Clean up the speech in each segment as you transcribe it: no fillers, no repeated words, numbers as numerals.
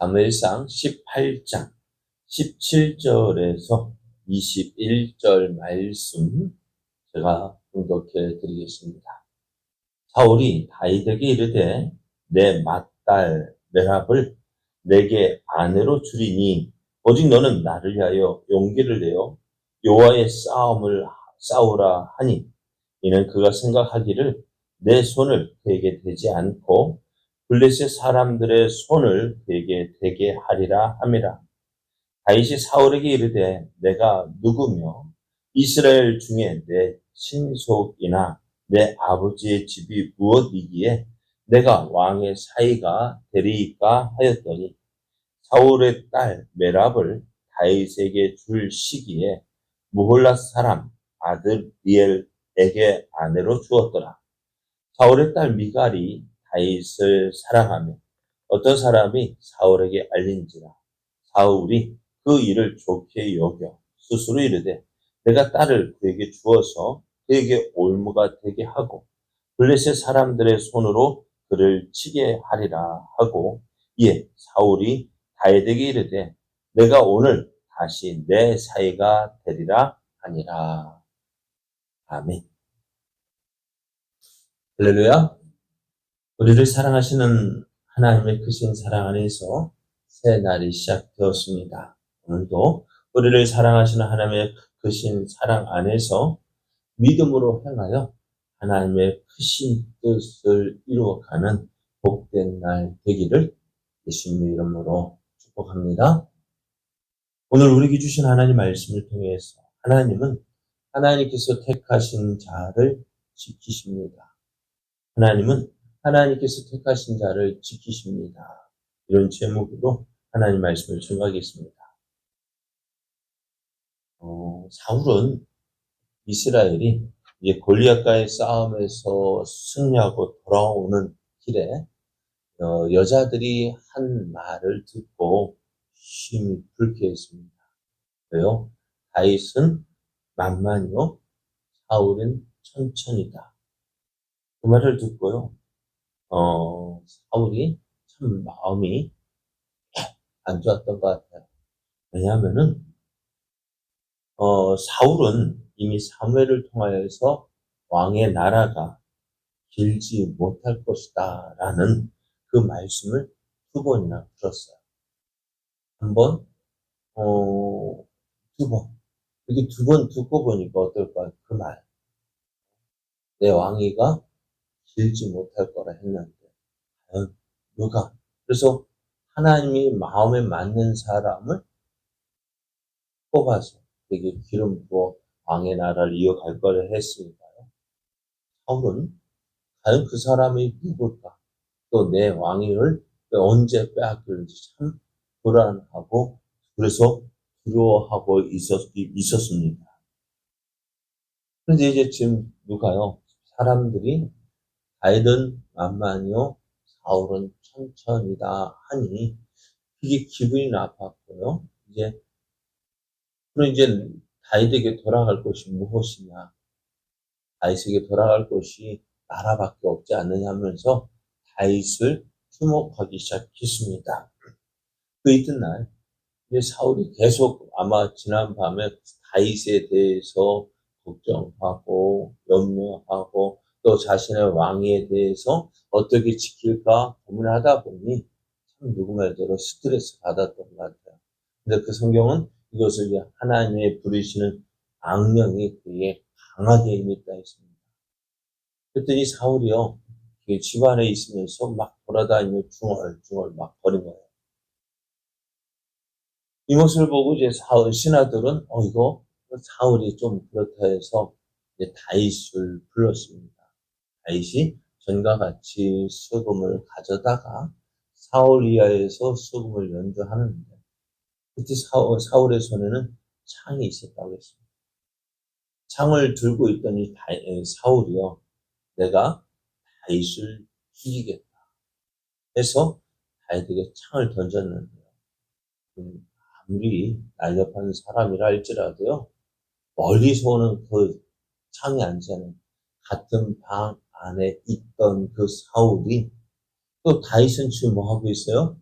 사무엘상 18장 17절에서 21절 말씀 제가 공독해 드리겠습니다. 사울이 다윗에게 이르되 내 맏딸 메랍을 내게 아내로 주리니 오직 너는 나를 위하여 용기를 내어 여호와의 싸움을 싸우라 하니 이는 그가 생각하기를 내 손을 그에게 대지 않고 블레셋 사람들의 손을 그에게 대게 하리라 함이라. 다윗이 사울에게 이르되 내가 누구며 이스라엘 중에 내 친속이나 내 아버지의 집이 무엇이기에 내가 왕의 사위가 되리이까 하였더니 사울의 딸 메랍을 다윗에게 줄 시기에 무홀라 사람 아들 리엘에게 아내로 주었더라. 사울의 딸 미갈이 다윗을 사랑하며 어떤 사람이 사울에게 알린지라 사울이 그 일을 좋게 여겨 스스로 이르되 내가 딸을 그에게 주어서 그에게 올무가 되게 하고 블레셋 사람들의 손으로 그를 치게 하리라 하고 이에 사울이 다윗에게 이르되 내가 오늘 다시 내 사위가 되리라 하니라. 아멘. 할렐루야. 우리를 사랑하시는 하나님의 크신 사랑 안에서 새 날이 시작되었습니다. 오늘도 우리를 사랑하시는 하나님의 크신 사랑 안에서 믿음으로 행하여 하나님의 크신 뜻을 이루어가는 복된 날 되기를 예수님의 이름으로 축복합니다. 오늘 우리에게 주신 하나님 말씀을 통해서 하나님은 하나님께서 택하신 자를 지키십니다. 하나님은 하나님께서 택하신 자를 지키십니다. 이런 제목으로 하나님 말씀을 증거하겠습니다. 사울은 이스라엘이 이제 골리앗과의 싸움에서 승리하고 돌아오는 길에 여자들이 한 말을 듣고 심히 불쾌했습니다. 왜요? 다윗은 만만이요, 사울은 천천이다. 그 말을 듣고요. 사울이 참 마음이 안 좋았던 것 같아요. 왜냐하면은, 사울은 이미 사무엘을 통하여서 왕의 나라가 길지 못할 것이다 라는 그 말씀을 2번이나 들었어요. 한 번, 2번. 이렇게 2번 듣고 보니까 어떨까요? 그 말. 내 왕위가 길지 못할 거라 했는데, 과연 누가? 그래서 하나님이 마음에 맞는 사람을 뽑아서 그에게 기름 부어 왕의 나라를 이어갈 거라 했으니까요. 사울은 과연 그 사람이 누굴까? 또 내 왕위를 언제 빼앗길지 참 불안하고 그래서 두려워하고 있었습니다. 그런데 이제 지금 누가요? 사람들이 다윗은 만만이요, 사울은 천천이다 하니 그게 기분이 나빴고요. 그럼 이제 다윗에게 돌아갈 것이 무엇이냐? 다윗에게 돌아갈 것이 나라밖에 없지 않느냐 하면서 다윗을 주목하기 시작했습니다. 그 이튿날 이제 사울이 계속 아마 지난 밤에 다윗에 대해서 걱정하고 염려하고 또 자신의 왕위에 대해서 어떻게 지킬까 고민하다 보니 참 누구 말대로 스트레스 받았던 것 같아요. 근데 그 성경은 이것을 이제 하나님의 부르시는 악령이 그에게 강하게 임했다 했습니다. 그랬더니 사울이요, 집 안에 있으면서 막 돌아다니며 중얼중얼 막 거린 거예요. 이 모습을 보고 이제 신하들은 이거 사울이 좀 그렇다 해서 이제 다윗을 불렀습니다. 다윗이 전과 같이 수금을 가져다가 사울 이하에서 수금을 연주하는데 그때 사울의 손에는 창이 있었다고 했습니다. 창을 들고 있더니 사울이요, 내가 다윗을 죽이겠다 해서 다윗에게 창을 던졌는데요. 아무리 날렵한 사람이라 할지라도요, 멀리서 오는 그 창이 아니잖아요. 같은 방 안에 있던 그 사울이 또 다윗은 지금 뭐 하고 있어요?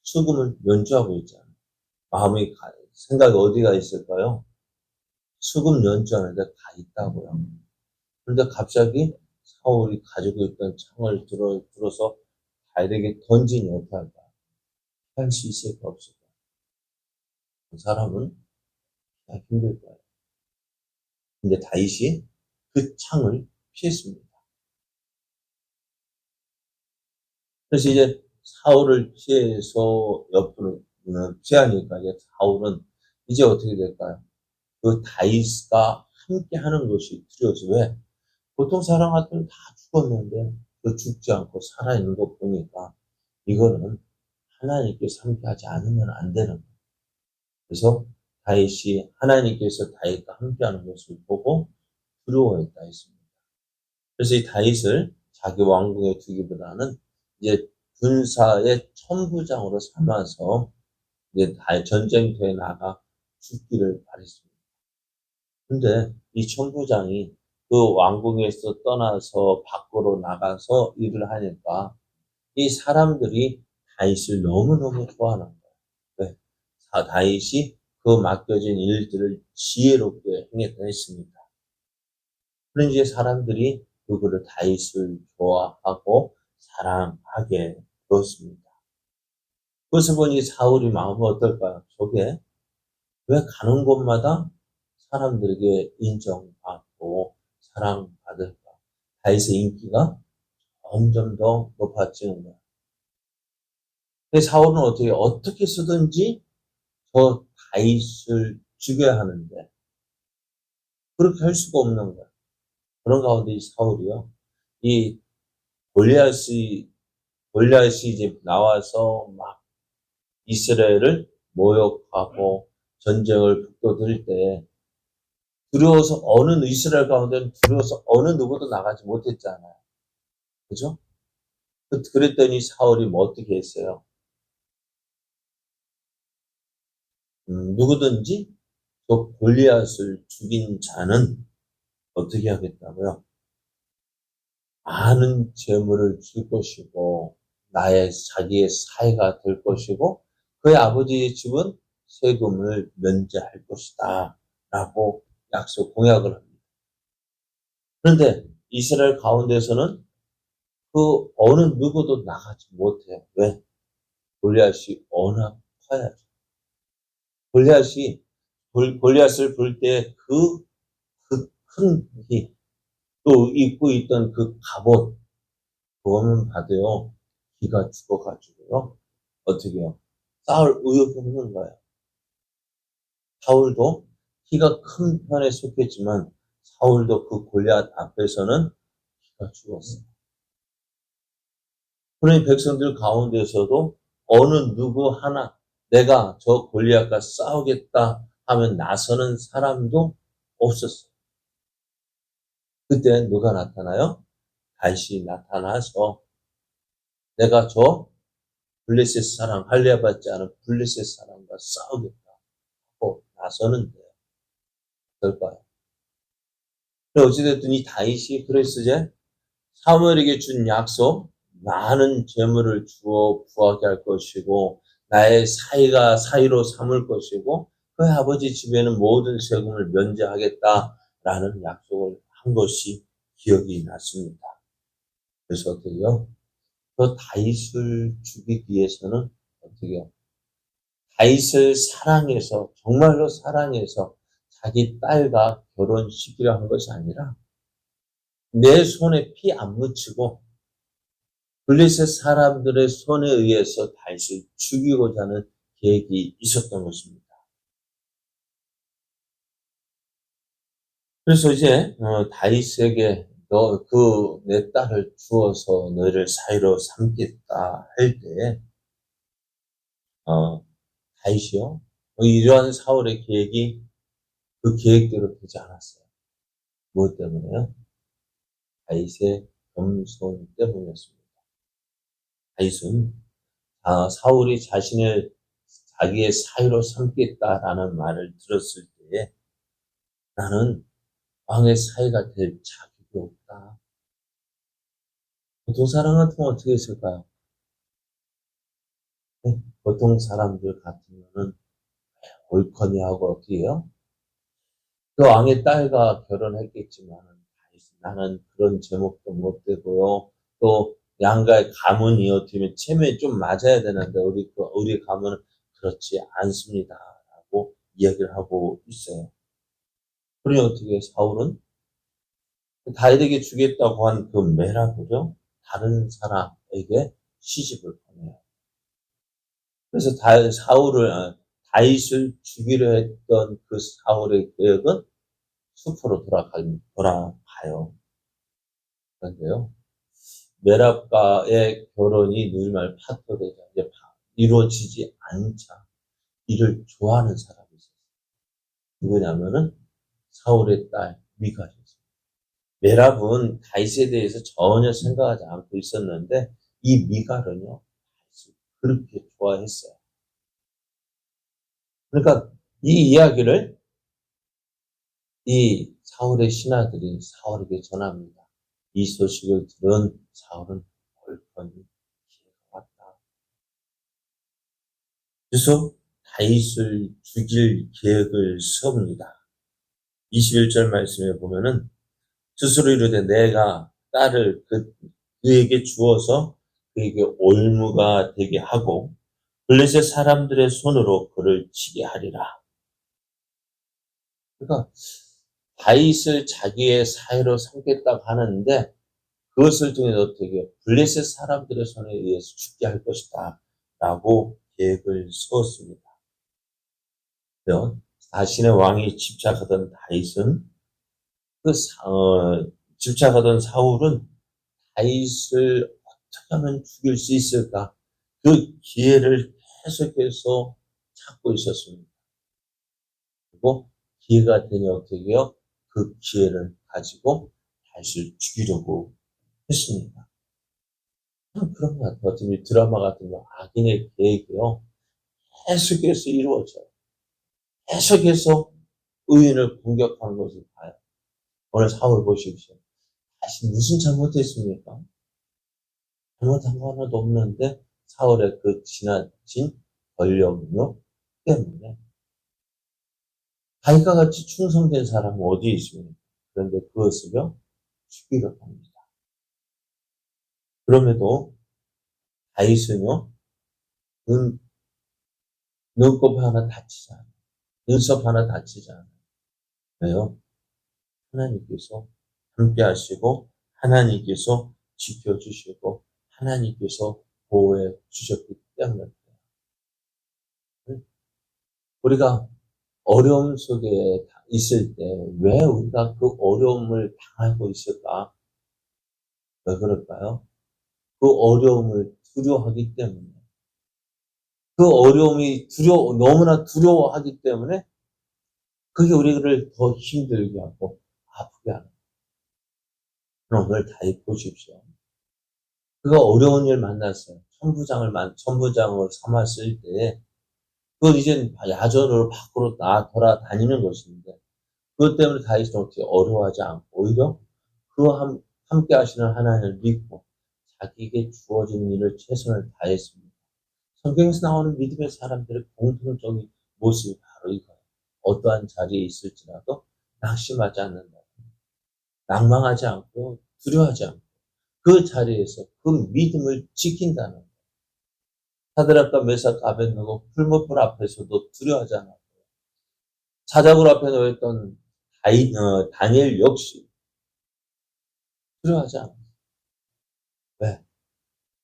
수금을 연주하고 있잖아요. 생각이 어디가 있을까요? 수금 연주하는데 가 있다고요. 그런데 갑자기 사울이 가지고 있던 창을 들어서 다윗에게 던지니 어떡할까? 할 수 있을까 없을까? 그 사람은 그냥 힘들 거예요. 근데 다윗이 그 창을 피했습니다. 그래서 이제 사울을 피해서 옆으로 피하니까 이제 사울은 이제 어떻게 될까요? 그 다윗과 함께 하는 것이 두려워서 왜? 보통 사람 같으면 다 죽었는데 그 죽지 않고 살아있는 거 보니까 이거는 하나님께서 함께하지 않으면 안 되는 거예요. 그래서 다윗이 하나님께서 다윗과 함께하는 것을 보고 두려워했다 했습니다. 그래서 이 다윗을 자기 왕궁에 두기보다는 이제 군사의 천부장으로 삼아서 이제 전쟁터에 나가 죽기를 바랬습니다. 근데 이 천부장이 그 왕궁에서 떠나서 밖으로 나가서 일을 하니까 이 사람들이 다윗을 너무너무 좋아하는 거예요. 왜? 다윗이 그 맡겨진 일들을 지혜롭게 행했다 했습니다. 그런 이제 사람들이 그거를 다윗을 좋아하고 사랑하게 되었습니다. 그것을 보니 사울이 마음은 어떨까요? 저게 왜 가는 곳마다 사람들에게 인정받고 사랑받을까? 다윗의 인기가 점점 더 높아지는 거야. 근데 사울은 어떻게 쓰든지 저 다윗을 죽여야 하는데 그렇게 할 수가 없는 거야. 그런 가운데 이 사울이요. 이 골리앗이 이제 나와서 막 이스라엘을 모욕하고 전쟁을 북돋을 때 두려워서 이스라엘 가운데는 두려워서 어느 누구도 나가지 못했잖아요. 그죠? 그랬더니 사울이 뭐 어떻게 했어요? 누구든지 저 골리앗을 죽인 자는 어떻게 하겠다고요? 많은 재물을 줄 것이고 자기의 사이가 될 것이고 그의 아버지의 집은 세금을 면제할 것이다 라고 공약을 합니다. 그런데 이스라엘 가운데서는 그 어느 누구도 나가지 못해요. 왜? 골리앗이 워낙 커야죠. 골리앗을 볼 때 그 큰 힘, 또 입고 있던 그 갑옷, 그거는 봐도요, 기가 죽어가지고요, 어떻게 해요? 싸울 의욕이 없는 거예요. 사울도 키가 큰 편에 속했지만, 사울도 그 골리앗 앞에서는 기가 죽었어요. 그러니 백성들 가운데서도 어느 누구 하나, 내가 저 골리앗과 싸우겠다 하면 나서는 사람도 없었어요. 그때 누가 나타나요? 다윗이 나타나서 내가 저 블레셋 사람, 할례 받지 않은 블레셋 사람과 싸우겠다 하고 나서는데 어떨까요? 어찌됐든 이 다윗이 그래서 이제 사무엘에게 준 약속, 많은 재물을 주어 부하게 할 것이고 나의 사이로 삼을 것이고 그 아버지 집에는 모든 세금을 면제하겠다라는 약속을 한 것이 기억이 났습니다. 그래서 어떻게요? 그 다윗을 죽이기 위해서는 어떻게요? 다윗을 사랑해서 정말로 사랑해서 자기 딸과 결혼시키려 한 것이 아니라 내 손에 피 안 묻히고 블레셋 사람들의 손에 의해서 다윗을 죽이고자 하는 계획이 있었던 것입니다. 그래서 이제 다윗에게 너 내 딸을 주어서 너를 사이로 삼겠다 할 때에 다윗이요. 이러한 사울의 계획이 그 계획대로 되지 않았어요. 무엇 때문에요? 다윗의 겸손 때문이었습니다. 다윗은 사울이 자기의 사위로 삼겠다라는 말을 들었을 때에 나는 왕의 사위가 될 자격이 없다. 보통 사람 같으면 어떻게 했을까요? 네? 보통 사람들 같으면은 옳거니 하고 어떻게 해요? 그 왕의 딸과 결혼했겠지만 나는 그런 제목도 못 되고요. 또 양가의 가문이 어떻게 체면이 좀 맞아야 되는데 우리 가문은 그렇지 않습니다라고 이야기를 하고 있어요. 그러니 어떻게 해요? 사울은 다윗에게 주겠다고 한 그 메라브를 다른 사람에게 시집을 보내요. 그래서 다윗을 죽이려 했던 그 사울의 계획은 숲으로 돌아가요. 그런데요, 메랍과의 결혼이 누이말 파토되자 이제 이루어지지 않자 이를 좋아하는 사람이 있었어요. 누구냐면은 사울의 딸 미갈이었어요. 메랍은 다윗에 대해서 전혀 생각하지 않고 있었는데 이 미갈은요 다윗을 그렇게 좋아했어요. 그러니까 이 이야기를 이 사울의 신하들이 사울에게 전합니다. 이 소식을 들은 사울은 옳거니 기회가 왔다. 그래서 다윗을 죽일 계획을 세웁니다. 21절 말씀에 보면은 스스로 이르되 내가 딸을 그에게 주어서 그에게 올무가 되게 하고 블레셋 사람들의 손으로 그를 치게 하리라. 그러니까 다윗을 자기의 사위로 삼겠다고 하는데 그것을 통해서 어떻게 블레셋 사람들의 손에 의해서 죽게 할 것이다 라고 계획을 세웠습니다. 자신의 왕이 집착하던 다윗은 집착하던 사울은 다윗을 어떻게 하면 죽일 수 있을까? 그 기회를 계속해서 찾고 있었습니다. 그리고 기회가 되니 어떻게 해요? 그 기회를 가지고 다윗을 죽이려고 했습니다. 그런 것 같아요. 어떤 드라마 같은 거 악인의 계획이요. 계속해서 이루어져요. 계속해서 의인을 공격하는 것을 봐요. 오늘 사울 보십시오. 다시 무슨 잘못했습니까? 잘못한 거 하나도 없는데 사울의 그 지나친 권력력 때문에 다윗과 같이 충성된 사람은 어디에 있습니까? 그런데 그것을요 죽이려 합니다. 그럼에도 다윗은요 눈곱 하나 다치지 않아요. 눈썹 하나 다치지 않아요. 왜요? 하나님께서 함께 하시고 하나님께서 지켜주시고 하나님께서 보호해 주셨기 때문에 우리가 어려움 속에 있을 때 왜 우리가 그 어려움을 당하고 있을까? 왜 그럴까요? 그 어려움을 두려워하기 때문에 그 어려움이 너무나 두려워하기 때문에 그게 우리를 더 힘들게 하고 아프게 하는 거예요. 오늘 다윗 보십시오. 그가 어려운 일 만났어요. 천부장을 삼았을 때, 그건 이제 야전으로 밖으로 돌아다니는 것인데, 그것 때문에 다윗은 어떻게 어려워하지 않고, 오히려 함께 하시는 하나님을 믿고, 자기에게 주어진 일을 최선을 다했습니다. 성경에서 나오는 믿음의 사람들의 공통적인 모습이 바로 이거예요. 어떠한 자리에 있을지라도 낙심하지 않는다. 낭망하지 않고, 두려워하지 않고, 그 자리에서 그 믿음을 지킨다는 거예요. 사드락과 메삭 아벳느고 풀무불 앞에서도 두려워하지 않았고 사자굴 앞에 놓였던 다니엘 역시 두려워하지 않았어요. 왜?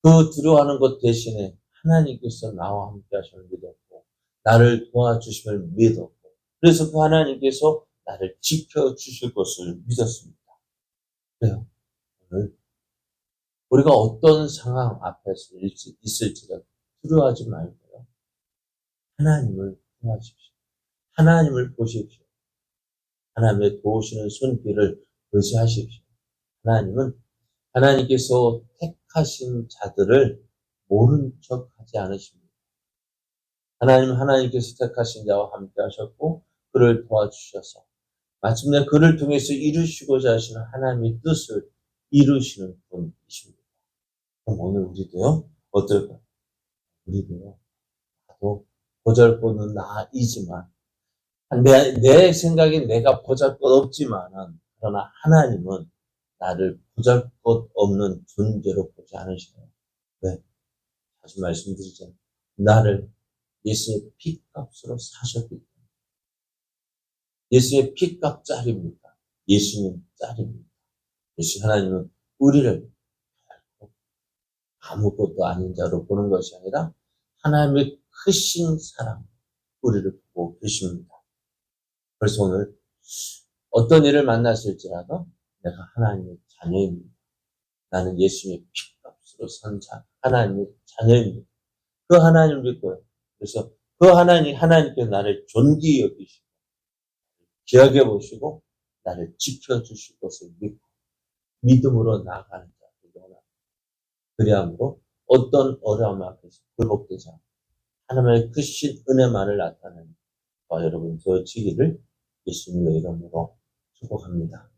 그 두려워하는 것 대신에 하나님께서 나와 함께 하심을 믿었고 나를 도와주심을 믿었고 그래서 그 하나님께서 나를 지켜주실 것을 믿었습니다. 그래요. 오늘 우리가 어떤 상황 앞에서 있을지라도 두려워하지 말고요. 하나님을 도와주십시오. 하나님을 보십시오. 하나님의 도우시는 손길을 의지하십시오. 하나님께서 택하신 자들을 모른 척 하지 않으십니다. 하나님께서 택하신 자와 함께 하셨고, 그를 도와주셔서, 마침내 그를 통해서 이루시고자 하시는 하나님의 뜻을 이루시는 분이십니다. 그럼 오늘 우리도요, 어떨까요? 우리도요, 나도 보잘것없는 나이지만 내 생각에 내가 보잘것없지만은 그러나 하나님은 나를 보잘것없는 존재로 보지 않으셔요. 왜? 다시 말씀드리잖아요. 나를 예수의 피값으로 사셨기 때문에. 예수의 피값짜리입니다. 예수님 짤입니다. 예수 하나님은 우리를 아무것도 아닌 자로 보는 것이 아니라 하나님의 크신 사랑, 우리를 보고 계십니다. 그래서 오늘 어떤 일을 만났을지라도 내가 하나님의 자녀입니다. 나는 예수님의 피값으로 산 자, 하나님의 자녀입니다. 그 하나님 믿고요. 그래서 그 하나님께 나를 존귀 여기시고, 기억해 보시고, 나를 지켜주실 것을 믿고, 믿음으로 나아가는 자, 그리함으로 어떤 어려움 앞에서 굴복되지 않고, 하나님의 크신 은혜만을 나타내는 저와 여러분 되어지기를 예수님의 이름으로 축복합니다.